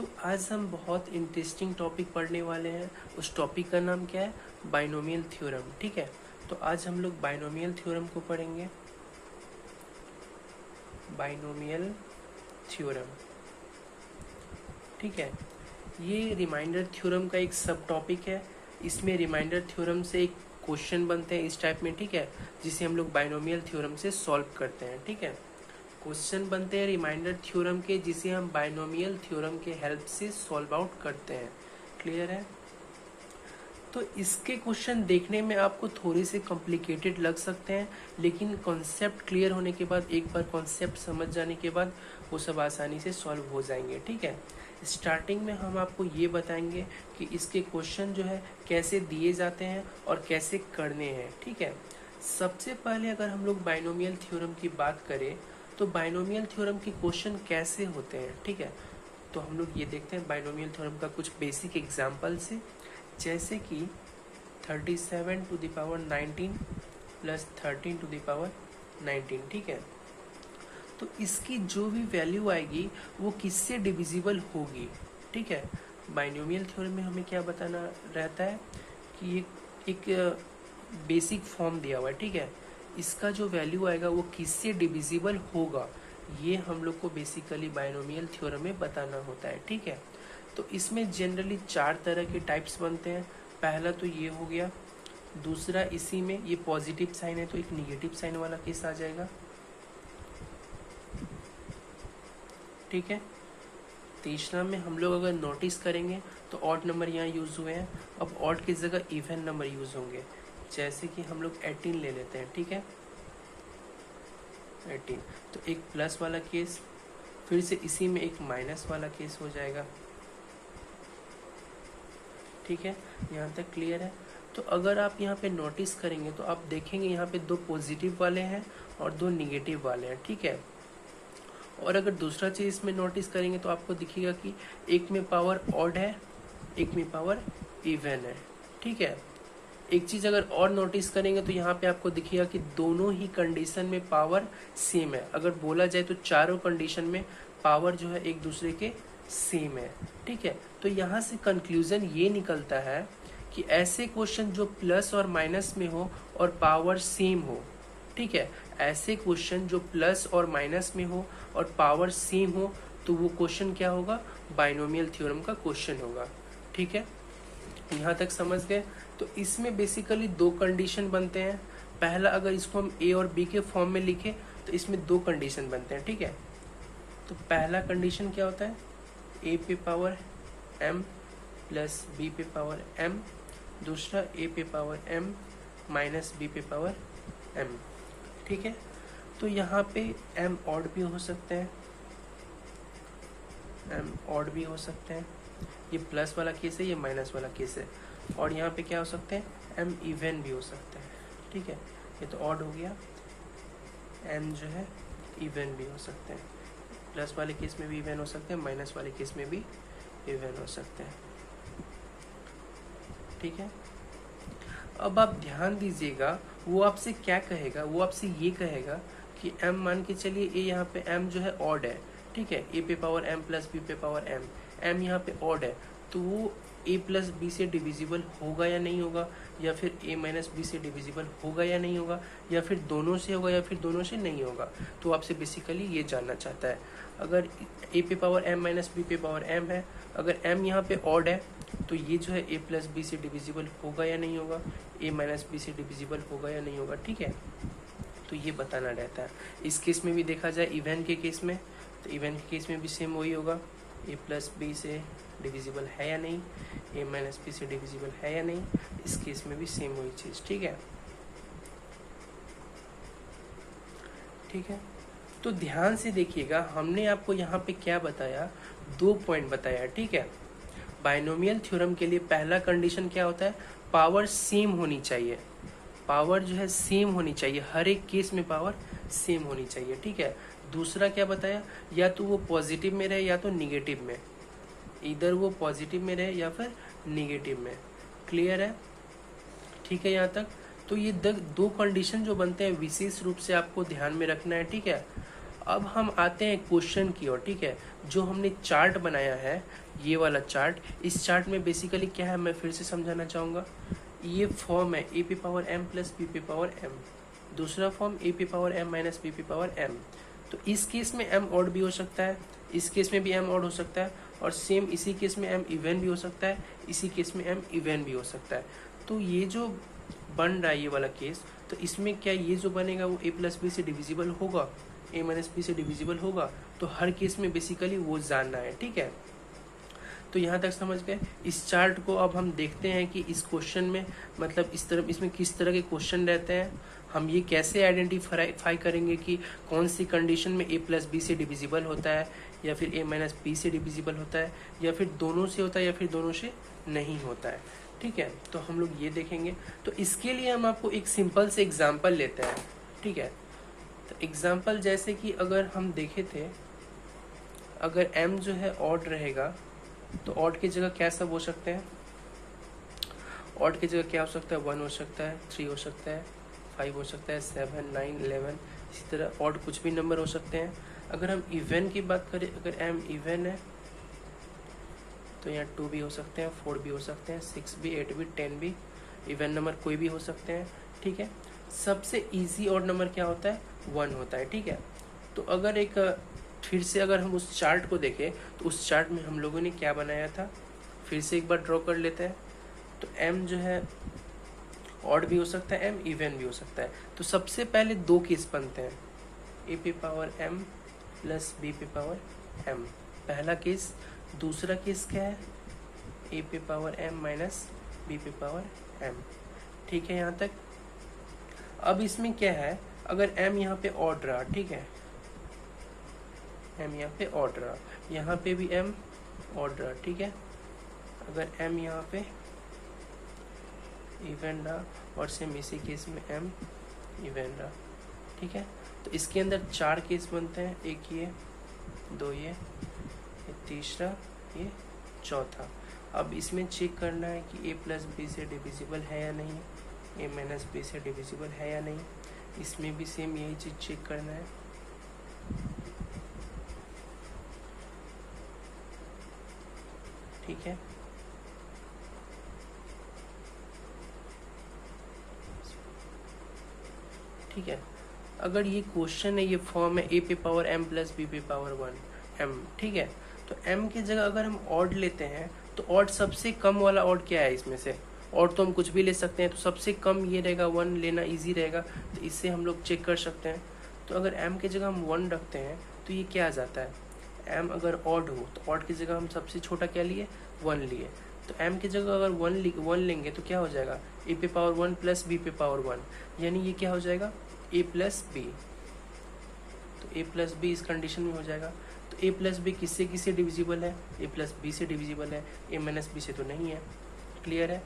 तो आज हम बहुत इंटरेस्टिंग टॉपिक पढ़ने वाले हैं। उस टॉपिक का नाम क्या है? Binomial theorem. ठीक है, तो आज हम लोग बाइनोमियल थ्योरम को पढ़ेंगे। बाइनोमियल थ्योरम, ठीक है, ये रिमाइंडर थ्योरम का एक सब टॉपिक है। इसमें रिमाइंडर थ्योरम से एक क्वेश्चन बनते हैं इस टाइप में, ठीक है, जिसे हम लोग बाइनोमियल थ्योरम से सॉल्व करते हैं। ठीक है, क्वेश्चन बनते हैं रिमाइंडर थ्योरम के, जिसे हम बाइनोमियल थ्योरम के हेल्प से सॉल्व आउट करते हैं। क्लियर है? तो इसके क्वेश्चन देखने में आपको थोड़े से कॉम्प्लिकेटेड लग सकते हैं, लेकिन कॉन्सेप्ट क्लियर होने के बाद, एक बार कॉन्सेप्ट समझ जाने के बाद वो सब आसानी से सॉल्व हो जाएंगे। ठीक है, स्टार्टिंग में हम आपको ये बताएंगे कि इसके क्वेश्चन जो है कैसे दिए जाते हैं और कैसे करने हैं। ठीक है, सबसे पहले अगर हम लोग बाइनोमियल थ्योरम की बात करें तो बाइनोमियल थ्योरम के क्वेश्चन कैसे होते हैं। ठीक है, तो हम लोग ये देखते हैं बाइनोमियल थ्योरम का कुछ बेसिक एग्जाम्पल से, जैसे कि 37 to the power 19 plus 13 to the power 19। ठीक है, तो इसकी जो भी वैल्यू आएगी वो किससे डिविजिबल होगी। ठीक है, बाइनोमियल थ्योरम में हमें क्या बताना रहता है कि एक बेसिक फॉर्म दिया हुआ है। ठीक है, इसका जो वैल्यू आएगा वो किससे डिविजिबल होगा, ये हम लोग को बेसिकली बाइनोमियल थ्योरम में बताना होता है। ठीक है, तो इसमें जनरली 4 तरह के टाइप्स बनते हैं। पहला तो ये हो गया, दूसरा इसी में ये पॉजिटिव साइन है तो एक निगेटिव साइन वाला केस आ जाएगा। ठीक है, तीसरा में हम लोग अगर नोटिस करेंगे तो ऑड नंबर यहाँ यूज हुए हैं, अब ऑड की जगह इवन नंबर यूज होंगे, जैसे कि हम लोग 18 ले लेते हैं। ठीक है, 18, तो एक प्लस वाला केस, फिर से इसी में एक माइनस वाला केस हो जाएगा। ठीक है, यहाँ तक क्लियर है? तो अगर आप यहाँ पे नोटिस करेंगे तो आप देखेंगे यहाँ पे 2 पॉजिटिव वाले हैं और 2 निगेटिव वाले हैं। ठीक है, और अगर दूसरा चीज इसमें नोटिस करेंगे तो आपको दिखेगा कि एक में पावर ऑड है, एक में पावर इवन है। ठीक है, एक चीज अगर और नोटिस करेंगे तो यहाँ पे आपको दिखेगा कि दोनों ही कंडीशन में पावर सेम है। अगर बोला जाए तो चारों कंडीशन में पावर जो है एक दूसरे के सेम है। ठीक है, तो यहाँ से कंक्लूजन ये निकलता है कि ऐसे क्वेश्चन जो प्लस और माइनस में हो और पावर सेम हो, ठीक है, ऐसे क्वेश्चन जो प्लस और माइनस में हो और पावर सेम हो, तो वो क्वेश्चन क्या होगा? बाइनोमियल थ्योरम का क्वेश्चन होगा। ठीक है, यहाँ तक समझ गए? तो इसमें बेसिकली 2 कंडीशन बनते हैं। पहला, अगर इसको हम ए और बी के फॉर्म में लिखें तो इसमें 2 कंडीशन बनते हैं। ठीक है, तो पहला कंडीशन क्या होता है? ए पे पावर m प्लस बी पे पावर m, दूसरा ए पे पावर m माइनस बी पे पावर m। ठीक है, तो यहाँ पे m ऑड भी हो सकते हैं, m ऑड भी हो सकते हैं, ये प्लस वाला केस है, ये माइनस वाला केस है। और यहाँ पे क्या हो सकते हैं? m इवन भी हो सकते हैं। ठीक है, ये तो ऑड हो गया, m जो है इवन भी हो सकते हैं। प्लस वाले केस में भी इवन हो सकते हैं, माइनस वाले केस में भी इवन हो सकते हैं। ठीक है, अब आप ध्यान दीजिएगा, वो आपसे क्या कहेगा? वो आपसे ये कहेगा कि m, मान के चलिए a यहाँ पे m जो है ऑड है। ठीक है, a पे पावर m प्लस b पे पावर m यहाँ पे ऑड है, तो वो a प्लस बी से डिविजिबल होगा या नहीं होगा, या फिर a माइनस बी से डिविजिबल होगा या नहीं होगा, या फिर दोनों से होगा या फिर दोनों से नहीं होगा। तो आपसे बेसिकली ये जानना चाहता है। अगर a पे पावर m माइनस b पे पावर m है, अगर m यहाँ पे ऑड है तो ये जो है a प्लस बी से डिविजिबल होगा या नहीं होगा, a माइनस बी से डिविजिबल होगा या नहीं होगा। ठीक है, तो ये बताना रहता है। इस केस में भी देखा जाए इवन के केस में, तो इवन के केस में भी सेम वही होगा, a प्लस बी से डिविजिबल है या नहीं, a माइनस बी से डिविजिबल है या नहीं, इस केस में भी सेम वही चीज़। ठीक है, ठीक है, तो ध्यान से देखिएगा, हमने आपको यहाँ पे क्या बताया? 2 पॉइंट बताया। ठीक है, बाइनोमियल थ्योरम के लिए पहला कंडीशन क्या होता है? पावर सेम होनी चाहिए। पावर जो है सेम होनी चाहिए, हर एक केस में पावर सेम होनी चाहिए। ठीक है, दूसरा क्या बताया? या तो वो पॉजिटिव में रहे या तो निगेटिव में, इधर वो पॉजिटिव में रहे या फिर निगेटिव में। क्लियर है? ठीक है यहाँ तक? तो ये 2 कंडीशन जो बनते हैं विशेष रूप से आपको ध्यान में रखना है। ठीक है, अब हम आते हैं क्वेश्चन की ओर, ठीक है। जो हमने चार्ट बनाया है, ये वाला चार्ट, इस चार्ट में बेसिकली क्या है मैं फिर से समझाना चाहूँगा। ये फॉर्म है A P power M plus B P power M, दूसरा form A P power M minus B P power M. तो इस केस में एम ऑड भी हो सकता है, इस केस में भी एम ऑड हो सकता है, और सेम इसी केस में एम इवन भी हो सकता है, इसी केस में एम इवन भी हो सकता है। तो ये जो बन रहा है ये वाला केस, तो इसमें क्या ये जो बनेगा वो ए प्लस बी से डिविजिबल होगा, ए माइनस बी से डिविजिबल होगा। तो हर केस में बेसिकली वो जानना है, ठीक है। तो यहाँ तक समझ गए। इस चार्ट को अब हम देखते हैं कि इस क्वेश्चन में मतलब इस तरह इसमें किस तरह के क्वेश्चन रहते हैं, हम ये कैसे आइडेंटिफाई करेंगे कि कौन सी कंडीशन में ए प्लस बी से डिविजिबल होता है, या फिर ए माइनस बी से डिविजिबल होता है, या फिर दोनों से होता है, या फिर दोनों से नहीं होता है, ठीक है। तो हम लोग ये देखेंगे। तो इसके लिए हम आपको एक सिंपल से एग्जाम्पल लेते हैं, ठीक है। तो एग्जाम्पल जैसे कि अगर हम देखे थे, अगर m जो है ऑड रहेगा तो ऑड की जगह क्या सब हो सकते हैं, ऑड की जगह क्या हो सकता है, 1 हो सकता है, 3 हो सकता है, 5 हो सकता है, 7, 9, 11, इसी तरह ऑड कुछ भी नंबर हो सकते हैं। अगर हम इवन की बात करें, अगर m इवन है तो यहाँ 2 भी हो सकते हैं, 4 भी हो सकते हैं, 6 भी, 8 भी, 10 भी, इवन नंबर कोई भी हो सकते हैं, ठीक है। सबसे इजी ऑड नंबर क्या होता है, 1 होता है, ठीक है। तो अगर एक फिर से अगर हम उस चार्ट को देखें तो उस चार्ट में हम लोगों ने क्या बनाया था, फिर से एक बार ड्रॉ कर लेते हैं। तो m जो है ऑड भी हो सकता है, m इवन भी हो सकता है। तो सबसे पहले 2 केस बनते हैं, A P power m plus B P power m, पहला केस। दूसरा केस क्या है, A P power m minus B P power m, ठीक है यहाँ तक। अब इसमें क्या है, अगर m यहाँ पे ऑड रहा, ठीक है, m यहाँ पे ऑड रहा, यहाँ पे भी m ऑड रहा, ठीक है। अगर m यहाँ पे इवन रहा और सेम इसी केस में m इवन रहा, ठीक है। तो इसके अंदर 4 केस बनते हैं, एक ये, 2 ये तीसरा, ये चौथा। अब इसमें चेक करना है कि a प्लस बी से डिविजिबल है या नहीं, a माइनस बी से डिविजिबल है या नहीं। इसमें भी सेम यही चीज़ चेक करना है, ठीक है। ठीक है, अगर ये क्वेश्चन है, ये फॉर्म है ए पे पावर m प्लस बी पे पावर 1 m, ठीक है। तो m की जगह अगर हम ऑड लेते हैं तो ऑड सबसे कम वाला ऑड क्या है इसमें से, ऑड तो हम कुछ भी ले सकते हैं, तो सबसे कम ये रहेगा, 1 लेना इजी रहेगा, तो इससे हम लोग चेक कर सकते हैं। तो अगर m की जगह हम 1 रखते हैं तो ये क्या आ जाता है, m अगर ऑड हो तो ऑड की जगह हम सबसे छोटा क्या लिए, 1 लिए। तो m की जगह अगर 1 लेंगे तो क्या हो जाएगा, ए पे पावर 1 प्लस बी पे पावर 1, यानी ये क्या हो जाएगा, ए प्लस बी। तो ए प्लस बी इस कंडीशन में हो जाएगा। तो ए प्लस बी किससे किससे डिविजिबल है, ए प्लस बी से डिविजिबल है, ए माइनस बी से तो नहीं है, क्लियर है।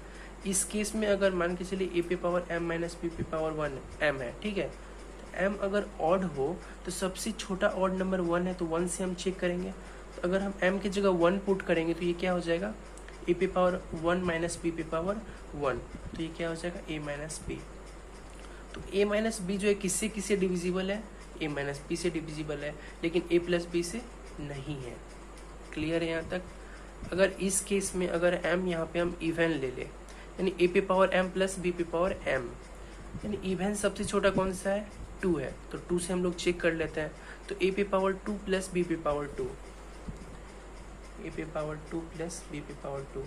इस केस में अगर मान के चलिए ए पे पावर m माइनस बी पे पावर 1 m है, ठीक है। तो m अगर ऑड हो तो सबसे छोटा ऑड नंबर 1 है, तो 1 से हम चेक करेंगे। तो अगर हम m की जगह 1 पुट करेंगे तो ये क्या हो जाएगा, ए पे पावर 1 माइनस बी पे पावर 1, तो ये क्या हो जाएगा, ए माइनस बी। तो a माइनस बी जो है किससे किससे डिविजिबल है, a माइनस बी से डिविजिबल है, लेकिन a प्लस बी से नहीं है, क्लियर है यहाँ तक। अगर इस केस में अगर m यहाँ पे हम इवन ले ले, यानी a पे पावर m प्लस b पे पावर m, यानी इवन सबसे छोटा कौन सा है, 2 है, तो 2 से हम लोग चेक कर लेते हैं। तो a पे पावर 2 प्लस b पे पावर 2, a पे पावर 2 प्लस b पे पावर 2,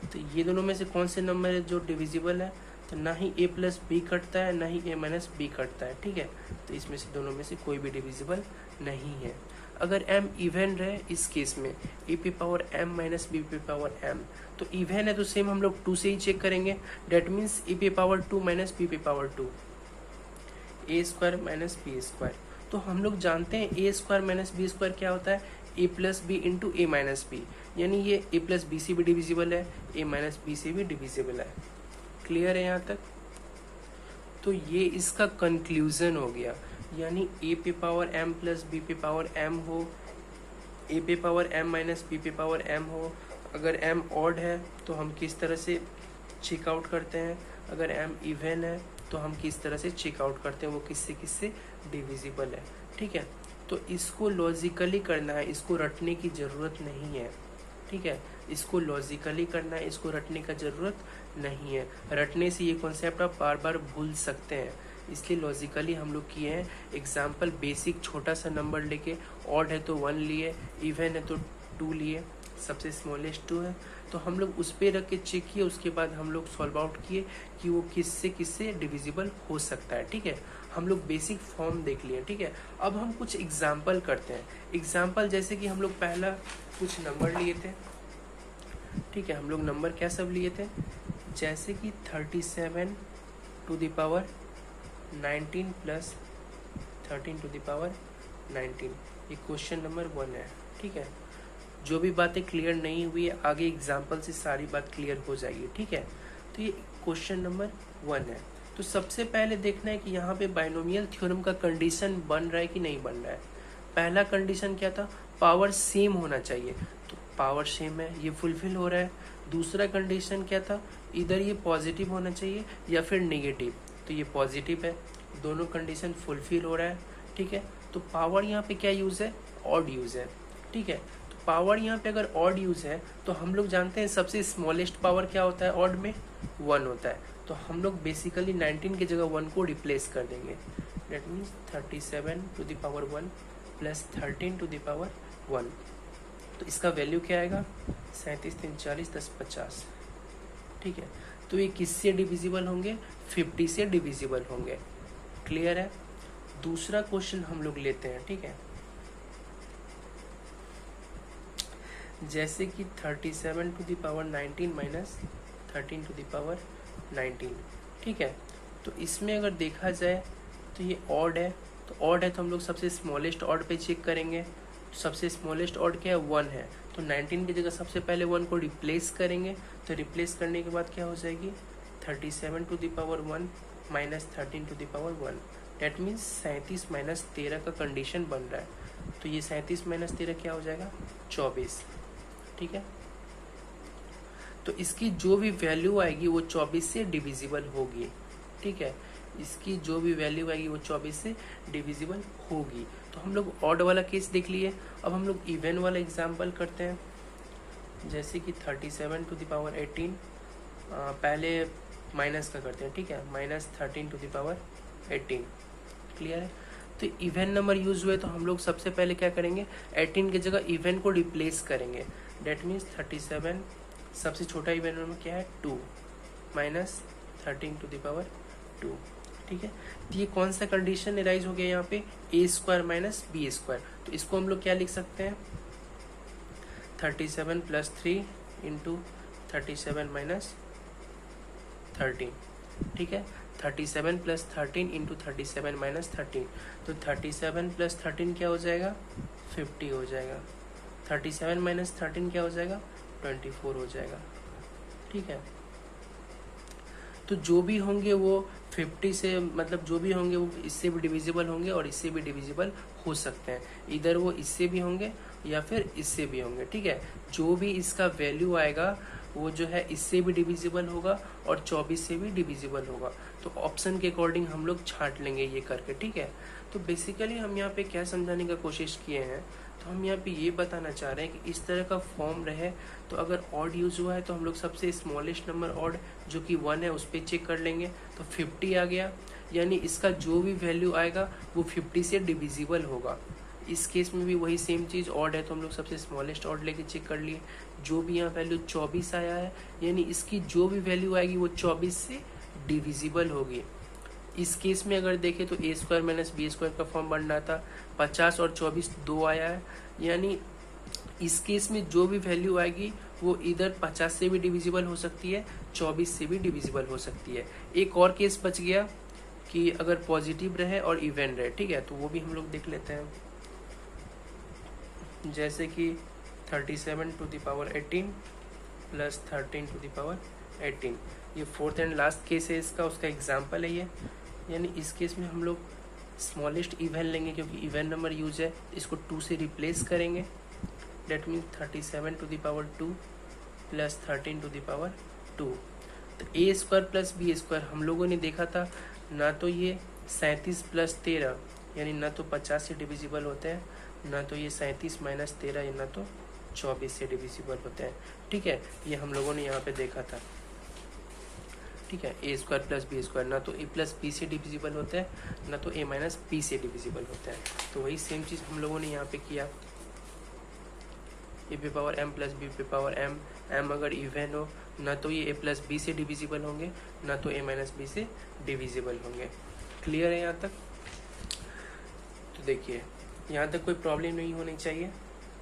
तो ये दोनों में से कौन से नंबर है जो डिविजिबल है, तो ना ही a प्लस बी कटता है, ना ही a माइनस बी कटता है, ठीक है। तो इसमें से दोनों में से कोई भी डिविजिबल नहीं है। अगर m इवन रहे इस केस में, a पे पावर m माइनस बी पे पावर m, तो इवन है तो सेम हम लोग 2 से ही चेक करेंगे। डेट मीन्स a पे पावर 2 माइनस बी पे power 2, a square minus B square. तो हम लोग जानते हैं a square minus B square क्या होता है, a plus B into A minus B, यानी ये a प्लस बी से भी डिविजिबल है, a माइनस बी से भी डिविजिबल है, क्लियर है यहाँ तक। तो ये इसका कंक्लूजन हो गया, यानी a पे पावर m प्लस बी पे पावर m हो, a पे पावर m माइनस बी पे पावर m हो, अगर m ऑड है तो हम किस तरह से चेक आउट करते हैं, अगर m इवन है तो हम किस तरह से चेक आउट करते हैं, वो किससे किससे डिविजिबल है। ठीक है। तो इसको लॉजिकली करना है, इसको रटने की ज़रूरत नहीं है, ठीक है। इसको लॉजिकली करना है, इसको रटने का ज़रूरत नहीं है। रटने से ये कॉन्सेप्ट आप बार बार भूल सकते हैं, इसलिए लॉजिकली हम लोग किए हैं। एग्जाम्पल बेसिक छोटा सा नंबर लेके, ऑड है तो 1 लिए, इवन है तो 2 लिए, सबसे स्मॉलेस्ट 2 है, तो हम लोग उस पर रख के चेक किए। उसके बाद हम लोग सॉल्व आउट किए कि वो किससे किससे डिविजिबल हो सकता है, ठीक है। हम लोग बेसिक फॉर्म देख लिए, ठीक है। अब हम कुछ एग्जाम्पल करते हैं। एग्जाम्पल जैसे कि हम लोग पहला कुछ नंबर लिए थे, ठीक है। हम लोग नंबर क्या सब लिए थे, जैसे कि 37 to the power 19 plus 13 to the power 19, ये क्वेश्चन नंबर 1 है, ठीक है। जो भी बातें क्लियर नहीं हुई है, आगे एग्जाम्पल से सारी बात क्लियर हो जाएगी, ठीक है। तो ये क्वेश्चन नंबर 1 है। तो सबसे पहले देखना है कि यहाँ पे बाइनोमियल थ्योरम का कंडीशन बन रहा है कि नहीं बन रहा है। पहला कंडीशन क्या था, पावर सेम होना चाहिए, तो पावर सेम है, ये फुलफिल हो रहा है। दूसरा कंडीशन क्या था, इधर ये पॉजिटिव होना चाहिए या फिर नेगेटिव, तो ये पॉजिटिव है, दोनों कंडीशन फुलफिल हो रहा है, ठीक है। तो पावर यहाँ पे क्या यूज़ है, ऑड यूज़ है, ठीक है। तो पावर यहाँ पे अगर ऑड यूज़ है तो हम लोग जानते हैं सबसे स्मॉलेस्ट पावर क्या होता है, ऑड में 1 होता है। तो हम लोग बेसिकली 19 की जगह 1 को रिप्लेस कर देंगे। That means 37 to the power 1 plus 13 to the power 1। तो इसका वैल्यू क्या आएगा, 37 3 40 10 50, ठीक है। तो ये किससे डिविजिबल होंगे, 50 से डिविजिबल होंगे। क्लियर है। दूसरा क्वेश्चन हम लोग लेते हैं, ठीक है। जैसे कि 37 to the power 19 minus 13 to the power 19, ठीक है। तो इसमें अगर देखा जाए तो ये ऑड है, तो ऑड है तो हम लोग सबसे स्मॉलेस्ट ऑड पे चेक करेंगे। तो सबसे स्मॉलेस्ट ऑड क्या है, 1 है, तो 19 की जगह सबसे पहले 1 को रिप्लेस करेंगे। तो रिप्लेस करने के बाद क्या हो जाएगी, 37 to the power 1 minus 13 to the power 1, that means 37 minus 13 का कंडीशन बन रहा है। तो ये 37 माइनस 13 क्या हो जाएगा, 24, ठीक है। तो इसकी जो भी वैल्यू आएगी वो 24 से डिविजिबल होगी, ठीक है। इसकी जो भी वैल्यू आएगी वो 24 से डिविजिबल होगी। तो हम लोग ऑड वाला केस देख लिए। अब हम लोग इवन वाला एग्जांपल करते हैं। जैसे कि 37 टू द पावर 18, पहले माइनस का करते हैं, ठीक है, minus 13 to the power 18। Clear है। तो इवन नंबर यूज हुए तो हम लोग सबसे पहले क्या करेंगे, 18 की जगह इवन को रिप्लेस करेंगे। डेट मीन्स 37, सबसे छोटा इवन नंबर क्या है, 2 माइनस 13 टू द पावर 2, ठीक है। तो ये कौन सा कंडीशन एराइज हो गया यहाँ पे, ए स्क्वायर माइनस बी स्क्वायर। तो इसको हम लोग क्या लिख सकते हैं, 37 प्लस 3 इंटू 37 माइनस 13, ठीक है। 37 प्लस 13 इंटू 37 माइनस 13, तो 37 प्लस 13 क्या हो जाएगा, 50 हो जाएगा। 37 माइनस 13 क्या हो जाएगा, 24 हो जाएगा, ठीक है। तो जो भी होंगे वो 50 से, मतलब जो भी होंगे वो इससे भी डिविजिबल होंगे और इससे भी डिविजिबल हो सकते हैं। इधर वो इससे भी होंगे या फिर इससे भी होंगे, ठीक है। जो भी इसका वैल्यू आएगा वो जो है इससे भी डिविजिबल होगा और 24 से भी डिविजिबल होगा। तो ऑप्शन के अकॉर्डिंग हम लोग छांट लेंगे ये करके, ठीक है। तो बेसिकली हम यहाँ पे क्या समझाने का कोशिश किए हैं, तो हम यहाँ पे ये बताना चाह रहे हैं कि इस तरह का फॉर्म रहे तो अगर ऑड यूज हुआ है तो हम लोग सबसे स्मॉलेस्ट नंबर ऑड जो कि 1 है उस पर चेक कर लेंगे। तो 50 आ गया, यानी इसका जो भी वैल्यू आएगा वो 50 से डिविजिबल होगा। इस केस में भी वही सेम चीज़, ऑड है तो हम लोग सबसे स्मॉलेस्ट ऑड लेके चेक कर लिए। जो भी यहाँ वैल्यू 24 आया है, यानी इसकी जो भी वैल्यू आएगी वो 24 से डिविजिबल होगी। इस केस में अगर देखें तो A square minus B square का फॉर्म बन रहा था, 50 और 24 2 आया है, यानी इस केस में जो भी वैल्यू आएगी वो इधर 50 से भी डिविजिबल हो सकती है, 24 से भी डिविजिबल हो सकती है। एक और केस बच गया कि अगर पॉजिटिव रहे और इवन रहे, ठीक है, तो वो भी हम लोग देख लेते हैं। जैसे कि 37 to the power 18 plus 13 to the power 18, ये फोर्थ एंड लास्ट केस है इसका, उसका एग्जाम्पल है ये। यानी इस केस में हम लोग स्मॉलेस्ट इवन लेंगे क्योंकि इवन नंबर यूज है, इसको 2 से रिप्लेस करेंगे। That means 37 to the power 2 plus 13 to the power 2। तो A square plus B square हम लोगों ने देखा था ना, तो ये 37 प्लस 13 यानी ना तो 50 से डिविजिबल होते हैं, ना तो ये 37 माइनस 13, ना तो 24 से डिविजिबल होते हैं। ठीक है, ये हम लोगों ने यहाँ पे देखा था। ठीक है, ए स्क्वायर प्लस बी स्क्वायर ना तो ए प्लस बी से डिविजिबल होता है, ना तो ए माइनस बी से डिविजिबल होता है। तो वही सेम चीज़ हम लोगों ने यहाँ पे किया, ए पे पावर एम प्लस बी पे पावर एम, एम अगर इवन हो ना तो ये ए प्लस बी से डिविजिबल होंगे, ना तो ए माइनस बी से डिविजिबल होंगे। क्लियर है यहाँ तक? तो देखिए यहाँ तक कोई प्रॉब्लम नहीं होनी चाहिए।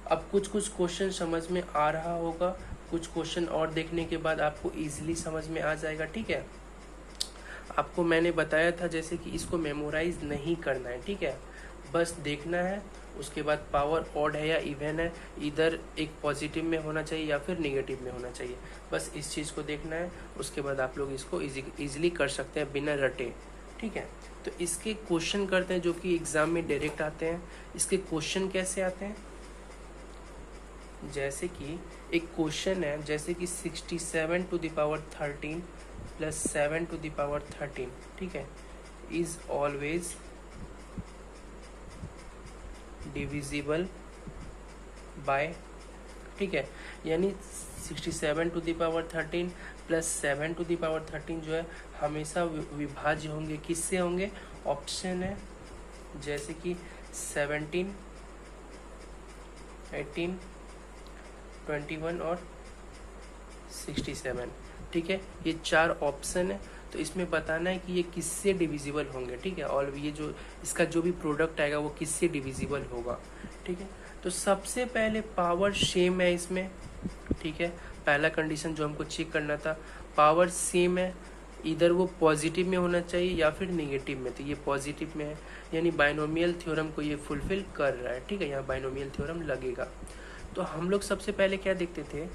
अब कुछ क्वेश्चन समझ में आ रहा होगा, कुछ क्वेश्चन और देखने के बाद आपको इजीली समझ में आ जाएगा। ठीक है, आपको मैंने बताया था जैसे कि इसको मेमोराइज नहीं करना है। ठीक है, बस देखना है, उसके बाद पावर ऑड है या इवन है, इधर एक पॉजिटिव में होना चाहिए या फिर नेगेटिव में होना चाहिए, बस इस चीज़ को देखना है। उसके बाद आप लोग इसको इजीली कर सकते हैं बिना रटे। ठीक है, तो इसके क्वेश्चन करते हैं जो कि एग्जाम में डायरेक्ट आते हैं। इसके क्वेश्चन कैसे आते हैं? जैसे कि एक क्वेश्चन है, जैसे कि 67 to the power 13 plus 7 to the power 13, ठीक है, इज ऑलवेज डिविजिबल बाय, ठीक है, यानी 67 to the power 13 plus 7 to the power 13 जो है हमेशा विभाज्य होंगे। किससे होंगे? ऑप्शन है जैसे कि 17, 18, 21 और 67। ठीक है, ये 4 ऑप्शन है, तो इसमें बताना है कि ये किससे डिविजिबल होंगे। ठीक है, और ये जो इसका जो भी प्रोडक्ट आएगा वो किससे डिविजिबल होगा। ठीक है, तो सबसे पहले पावर सेम है इसमें। ठीक है, पहला कंडीशन जो हमको चेक करना था, पावर सेम है, इधर वो पॉजिटिव में होना चाहिए या फिर नेगेटिव में, तो ये पॉजिटिव में है, यानी बाइनोमियल थ्योरम को ये फुलफिल कर रहा है। ठीक है, यहाँ बाइनोमियल थ्योरम लगेगा। तो हम लोग सबसे पहले क्या देखते थे,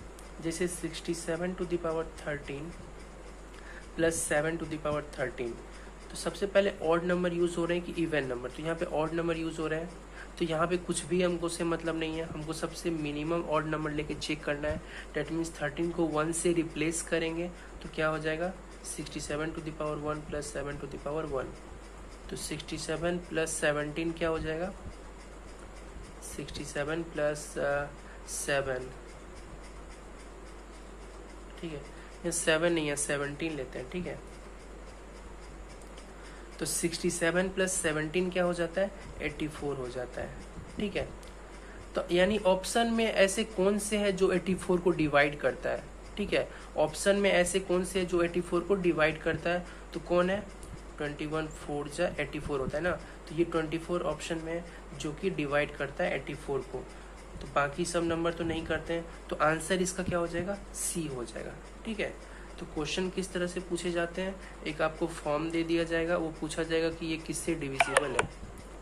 जैसे 67 to the power 13 plus 7 to the power 13, तो सबसे पहले ऑड नंबर यूज़ हो रहे हैं कि इवन नंबर, तो यहाँ पे ऑड नंबर यूज़ हो रहे हैं, तो यहाँ पे कुछ भी हमको से मतलब नहीं है, हमको सबसे मिनिमम ऑड नंबर लेके चेक करना है। डेट मीन्स 13 को 1 से रिप्लेस करेंगे तो क्या हो जाएगा, 67 to the power 1 plus 7 to the power 1, तो 67 प्लस 17 क्या हो जाएगा, 67 प्लस 7, ठीक है, ये 7 नहीं है 17 लेते हैं। ठीक है, तो 67 प्लस 17 क्या हो जाता है, 84 हो जाता है। ठीक है, तो यानी ऑप्शन में ऐसे कौन से है जो 84 को डिवाइड करता है। ठीक है, ऑप्शन में ऐसे कौन से है जो 84 को डिवाइड करता है, तो कौन है, 21 4 जा 84 होता है ना, तो ये 24 ऑप्शन में है जो कि डिवाइड करता है 84 को, तो बाकी सब नंबर तो नहीं करते हैं, तो आंसर इसका क्या हो जाएगा, सी हो जाएगा। ठीक है, तो क्वेश्चन किस तरह से पूछे जाते हैं, एक आपको फॉर्म दे दिया जाएगा, वो पूछा जाएगा कि ये किससे डिविजिबल है।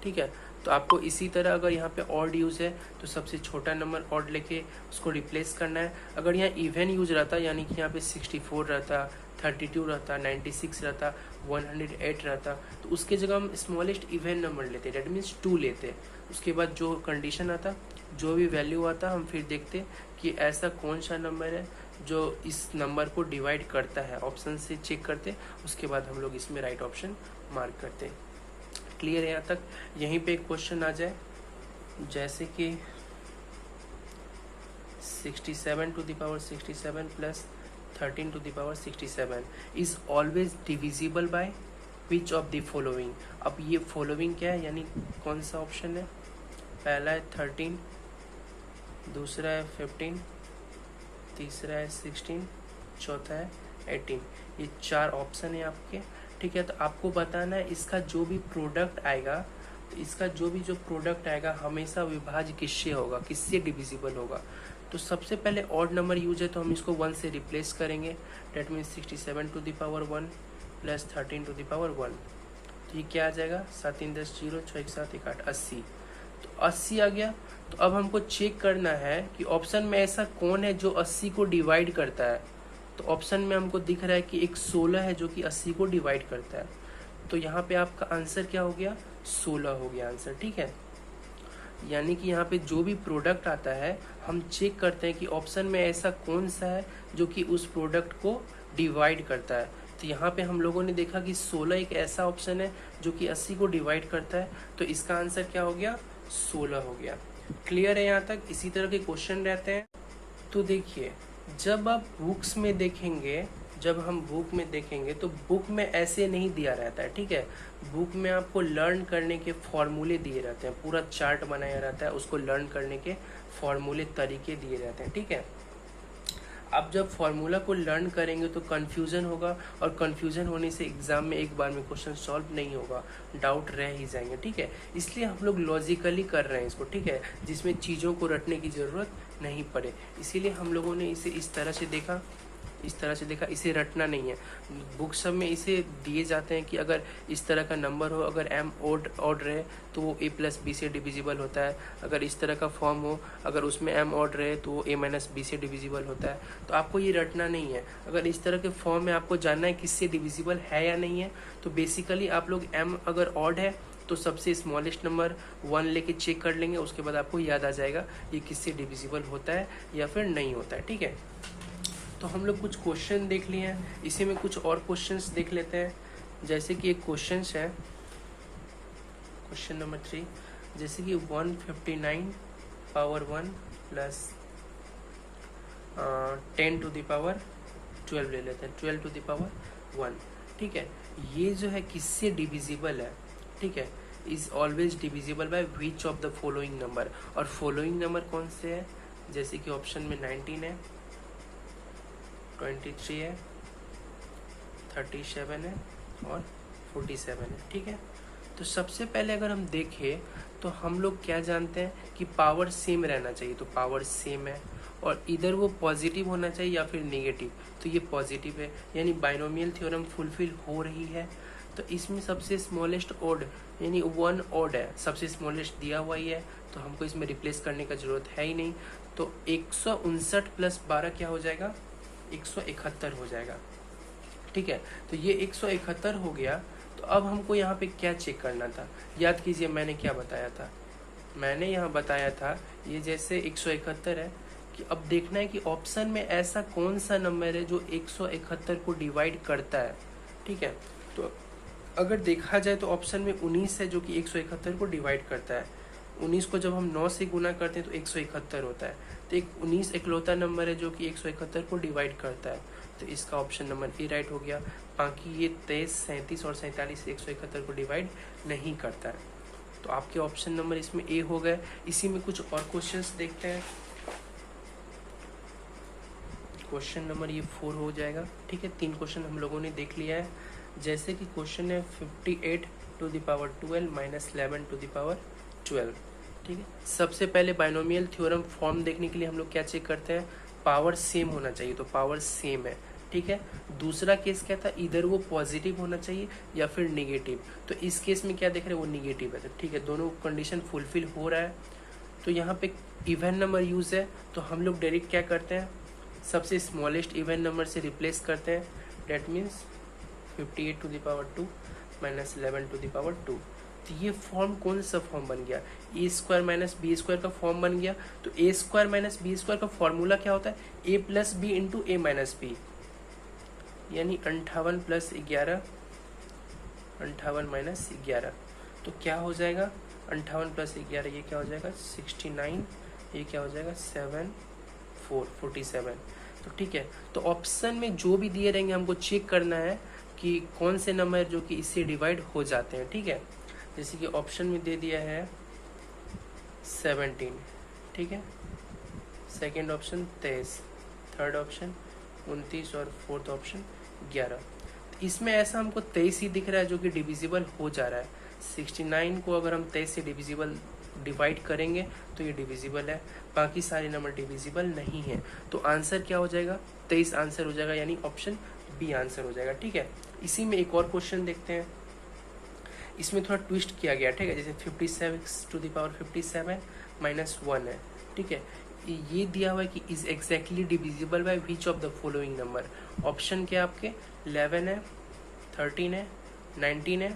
ठीक है, तो आपको इसी तरह अगर यहाँ पे ऑड यूज है तो सबसे छोटा नंबर ऑड लेके उसको रिप्लेस करना है। अगर यहाँ इवन यूज रहता, यानी कि यहाँ पे 64 रहता, 32 रहता, 96 रहता, 108 रहता, तो उसके जगह हम स्मॉलेस्ट इवन नंबर लेते, डेट मीन्स 2 लेते। उसके बाद जो कंडीशन आता, जो भी वैल्यू आता, हम फिर देखते कि ऐसा कौन सा नंबर है जो इस नंबर को डिवाइड करता है, ऑप्शन से चेक करते, उसके बाद हम लोग इसमें राइट ऑप्शन मार्क करते। क्लियर है यहाँ तक? यहीं पे एक क्वेश्चन आ जाए, जैसे कि 67 to the power 67 plus 13 to the power 67 is always divisible by which of the following. अब ये फॉलोइंग क्या है, यानी कौन सा ऑप्शन है, पहला है 13, दूसरा है 15, तीसरा है 16, चौथा है 18, ये 4 ऑप्शन है आपके। ठीक है, तो आपको बताना है इसका जो भी प्रोडक्ट आएगा, तो इसका जो प्रोडक्ट आएगा हमेशा विभाज्य किससे होगा, किससे डिविजिबल होगा। तो सबसे पहले ऑड नंबर यूज है तो हम इसको 1 से रिप्लेस करेंगे, that means 67 to the power 1 plus 13 to the power 1, तो ये क्या आ जाएगा, 7 3 10 0 6 1 7 1 8 80, तो 80 आ गया। तो अब हमको चेक करना है कि ऑप्शन में ऐसा कौन है जो 80 को डिवाइड करता है, तो ऑप्शन में हमको दिख रहा है कि एक 16 है जो कि 80 को डिवाइड करता है, तो यहाँ पे आपका आंसर क्या हो गया, 16 हो गया आंसर। ठीक है, यानी कि यहाँ पे जो भी प्रोडक्ट आता है हम चेक करते हैं कि ऑप्शन में ऐसा कौन सा है जो कि उस प्रोडक्ट को डिवाइड करता है, तो यहाँ पे हम लोगों ने देखा कि 16 एक ऐसा ऑप्शन है जो कि 80 को डिवाइड करता है, तो इसका आंसर क्या हो गया, 16 हो गया। क्लियर है यहाँ तक? इसी तरह के क्वेश्चन रहते हैं। तो देखिए, जब आप बुक्स में देखेंगे, जब हम बुक में देखेंगे तो बुक में ऐसे नहीं दिया रहता है, ठीक है। बुक में आपको लर्न करने के फॉर्मूले दिए रहते हैं, पूरा चार्ट बनाया रहता है, उसको लर्न करने के फॉर्मूले तरीके दिए रहते हैं, ठीक है। आप जब फॉर्मूला को लर्न करेंगे तो कन्फ्यूज़न होगा, और कन्फ्यूज़न होने से एग्ज़ाम में एक बार में क्वेश्चन सॉल्व नहीं होगा, डाउट रह ही जाएंगे, ठीक है। इसलिए हम लोग लॉजिकली कर रहे हैं इसको, ठीक है, जिसमें चीज़ों को रटने की ज़रूरत नहीं पड़े। इसीलिए हम लोगों ने इसे इस तरह से देखा, इसे रटना नहीं है। बुक सब में इसे दिए जाते हैं कि अगर इस तरह का नंबर हो, अगर m ऑड रहे तो वो a प्लस बी से डिविजिबल होता है, अगर इस तरह का फॉर्म हो, अगर उसमें m ऑड रहे तो वो a माइनस बी से डिविजिबल होता है। तो आपको ये रटना नहीं है। अगर इस तरह के फॉर्म में आपको जानना है किससे डिविजिबल है या नहीं है, तो बेसिकली आप लोग m अगर ऑड है तो सबसे स्मॉलेस्ट नंबर 1 लेके चेक कर लेंगे, उसके बाद आपको याद आ जाएगा ये किससे डिविजिबल होता है या फिर नहीं होता है, ठीक है। तो हम लोग कुछ क्वेश्चन देख लिए हैं, इसी में कुछ और क्वेश्चंस देख लेते हैं। जैसे कि एक क्वेश्चन है, क्वेश्चन नंबर 3, जैसे कि 159 power 1 plus 10 to the power 12 ले लेते हैं, 12 टू द पावर 1, ठीक है। ये जो है किससे डिविजिबल है, ठीक है, is always divisible by which of the following number. और फॉलोइंग नंबर कौन से है, जैसे कि ऑप्शन में 19 है, 23 है, 37 है और 47 है, ठीक है। तो सबसे पहले अगर हम देखें तो हम लोग क्या जानते हैं कि पावर सेम रहना चाहिए, तो पावर सेम है, और इधर वो पॉजिटिव होना चाहिए या फिर नेगेटिव, तो ये पॉजिटिव है, यानी बाइनोमियल थ्योरम फुलफिल हो रही है। तो इसमें सबसे स्मॉलेस्ट ऑड यानी 1 ऑड है, सबसे स्मॉलेस्ट दिया हुआ ही है, तो हमको इसमें रिप्लेस करने का जरूरत है ही नहीं। तो 159 प्लस 12 क्या हो जाएगा, 171 हो जाएगा, ठीक है। तो ये 171 हो गया। तो अब हमको यहाँ पे क्या चेक करना था, याद कीजिए मैंने क्या बताया था, मैंने यहाँ बताया था ये जैसे 171 है कि अब देखना है कि ऑप्शन में ऐसा कौन सा नंबर है जो 171 को डिवाइड करता है, ठीक है। तो अगर देखा जाए तो ऑप्शन में 19 है जो कि 171 को डिवाइड करता है। 19 को जब हम 9 से गुना करते हैं तो 171 होता है। तो एक 19 इकलौता नंबर है जो कि 171 को डिवाइड करता है, तो इसका ऑप्शन नंबर ए राइट हो गया। बाकी ये 23, 37 और 47 171 को डिवाइड नहीं करता है, तो आपके ऑप्शन नंबर इसमें ए हो गए। इसी में कुछ और क्वेश्चंस देखते हैं। क्वेश्चन नंबर ये 4 हो जाएगा, ठीक है। 3 क्वेश्चन हम लोगों ने देख लिया है। जैसे कि क्वेश्चन है 58 to the power 12 minus 11 to the power 12, ठीक है। सबसे पहले बाइनोमियल थ्योरम फॉर्म देखने के लिए हम लोग क्या चेक करते हैं, पावर सेम होना चाहिए, तो पावर सेम है, ठीक है। दूसरा केस क्या था, इधर वो पॉजिटिव होना चाहिए या फिर नेगेटिव, तो इस केस में क्या देख रहे हैं वो नेगेटिव है, तो ठीक है, दोनों कंडीशन फुलफिल हो रहा है। तो यहाँ पे इवन नंबर यूज है, तो हम लोग डायरेक्ट क्या करते हैं, सबसे स्मॉलेस्ट इवन नंबर से रिप्लेस करते हैं, that means 58 to the power 2 minus 11 to the power 2। तो ये फॉर्म कौन सा फॉर्म बन गया, A square minus B square का फॉर्म बन गया। तो A square minus B square का फॉर्मूला क्या होता है, A plus B into A minus B, यानी 58 प्लस 11, 58 माइनस 11, तो क्या हो जाएगा 58 प्लस 11, ये क्या हो जाएगा 69, ये क्या हो जाएगा 7 4 47। तो ठीक है, तो ऑप्शन में जो भी दिए रहेंगे हमको चेक करना है कि कौन से नंबर जो कि इससे डिवाइड हो जाते हैं, ठीक है। जैसे कि ऑप्शन में दे दिया है 17, ठीक है, सेकंड ऑप्शन 23, थर्ड ऑप्शन 29 और फोर्थ ऑप्शन 11। तो इसमें ऐसा हमको 23 ही दिख रहा है जो कि डिविजिबल हो जा रहा है। 69 को अगर हम 23 से डिवाइड करेंगे तो ये डिविजिबल है, बाकी सारे नंबर डिविजिबल नहीं है। तो आंसर क्या हो जाएगा, 23 आंसर हो जाएगा, यानी ऑप्शन बी आंसर हो जाएगा, ठीक है। इसी में एक और क्वेश्चन देखते हैं, इसमें थोड़ा ट्विस्ट किया गया, ठीक है। जैसे 57 टू द पावर 57 माइनस 1 है, ठीक है। ये दिया हुआ है कि is exactly divisible by which of the following number. Option क्या आपके 11 है, 13 है, 19 है,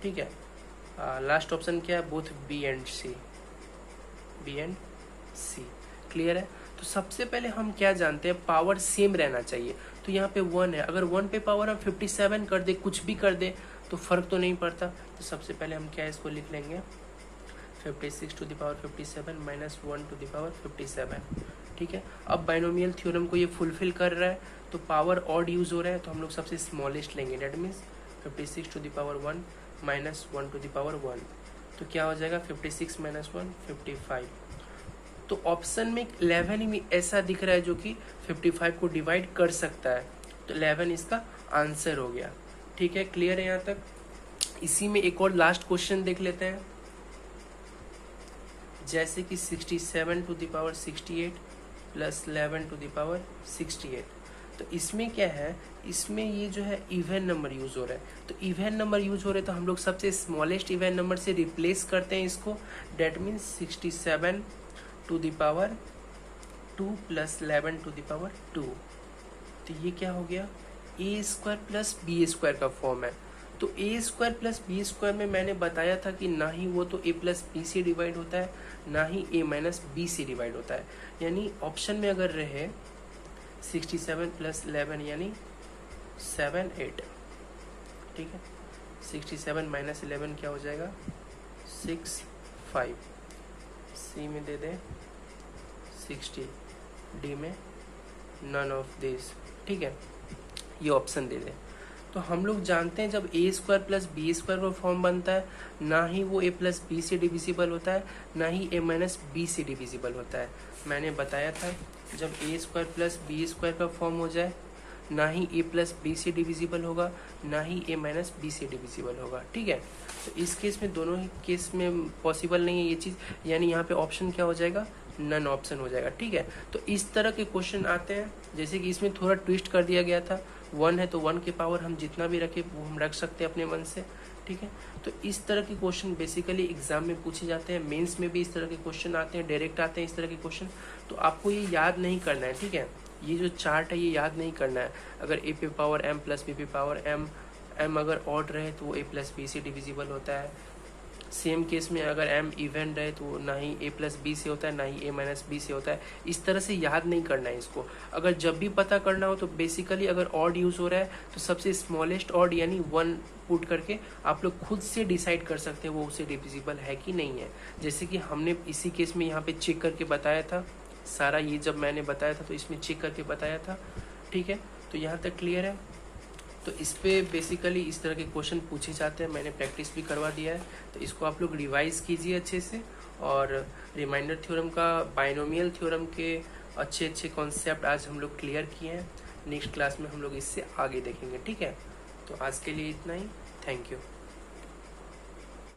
ठीक है। लास्ट ऑप्शन क्या है, both B and C, B and C, clear है। तो सबसे पहले हम क्या जानते हैं, पावर सेम रहना चाहिए। तो यहाँ पे 1 है, अगर 1 पे पावर हम 57 कर दे, कुछ भी कर दे तो फर्क तो नहीं पड़ता। तो सबसे पहले हम क्या इसको लिख लेंगे, 56 to the power 57 minus 1 to the power 57। ठीक है, अब बाइनोमियल थ्योरम को ये फुलफिल कर रहा है, तो पावर ऑड यूज हो रहा है, तो हम लोग सबसे स्मॉलेस्ट लेंगे। That means 56 to the power 1 minus 1 to the power 1, तो क्या हो जाएगा 56 माइनस 1 55। तो ऑप्शन में 11 में ऐसा दिख रहा है जो कि 55 को डिवाइड कर सकता है, तो 11 इसका आंसर हो गया। ठीक है, क्लियर है यहाँ तक। इसी में एक और लास्ट क्वेश्चन देख लेते हैं, जैसे कि 67 to the power 68 plus 11 to the power 68। तो इसमें क्या है, इसमें ये जो है इवन नंबर यूज हो रहा है, तो इवन नंबर यूज हो रहे हैं तो हम लोग सबसे स्मॉलेस्ट इवन नंबर से रिप्लेस करते हैं इसको। That means 67 to the power 2 plus 11 to the power 2। तो ये क्या हो गया, A square plus B square का फॉर्म है। तो A square plus B square में मैंने बताया था कि ना ही वो तो ए प्लस बी से डिवाइड होता है, ना ही ए माइनस बी से डिवाइड होता है। यानी ऑप्शन में अगर रहे 67 प्लस 11 यानी 7 8। ठीक है, 67 माइनस 11 क्या हो जाएगा 6 5। सी में दे दे 60, डी में नन ऑफ दिस। ठीक है, ये ऑप्शन दे दे। तो हम लोग जानते हैं जब ए स्क्वायर प्लस बी स्क्वायर का फॉर्म बनता है, ना ही वो ए प्लस बी से डिविजिबल होता है, ना ही ए माइनस बी से डिविजिबल होता है। मैंने बताया था जब ए स्क्वायर प्लस बी स्क्वायर का फॉर्म हो जाए, ना ही ए प्लस बी से डिविजिबल होगा, ना ही ए माइनस बी से डिविजिबल होगा। ठीक है, तो इस केस में दोनों ही केस में पॉसिबल नहीं है ये चीज़, यानी यहाँ पे ऑप्शन क्या हो जाएगा, नन ऑप्शन हो जाएगा। ठीक है, तो इस तरह के क्वेश्चन आते हैं, जैसे कि इसमें थोड़ा ट्विस्ट कर दिया गया था। 1 है तो 1 के पावर हम जितना भी रखें वो हम रख सकते हैं अपने मन से। ठीक है, तो इस तरह के क्वेश्चन बेसिकली एग्जाम में पूछे जाते हैं, मेंस में भी इस तरह के क्वेश्चन आते हैं, डायरेक्ट आते हैं इस तरह के क्वेश्चन। तो आपको ये याद नहीं करना है। ठीक है, ये जो चार्ट है ये याद नहीं करना है। अगर ए पे पावर एम प्लस बी पे पावर एम, एम अगर ऑड रहे तो वो ए प्लस बी से डिविजिबल होता है। सेम केस में अगर एम इवन रहे तो ना ही ए प्लस बी से होता है, ना ही ए माइनस बी से होता है। इस तरह से याद नहीं करना है इसको। अगर जब भी पता करना हो तो बेसिकली अगर ऑड यूज़ हो रहा है तो सबसे स्मॉलेस्ट ऑड यानी 1 पुट करके आप लोग खुद से डिसाइड कर सकते हैं वो उसे डिविजिबल है कि नहीं है। जैसे कि हमने इसी केस में यहाँ पे चेक करके बताया था सारा, ये जब मैंने बताया था तो इसमें चेक करके बताया था। ठीक है, तो यहाँ तक क्लियर है। तो इस पे बेसिकली इस तरह के क्वेश्चन पूछे जाते हैं, मैंने प्रैक्टिस भी करवा दिया है, तो इसको आप लोग रिवाइज कीजिए अच्छे से। और रिमाइंडर थ्योरम का, बाइनोमियल थ्योरम के अच्छे अच्छे कॉन्सेप्ट आज हम लोग क्लियर किए हैं। नेक्स्ट क्लास में हम लोग इससे आगे देखेंगे। ठीक है, तो आज के लिए इतना ही। Thank you.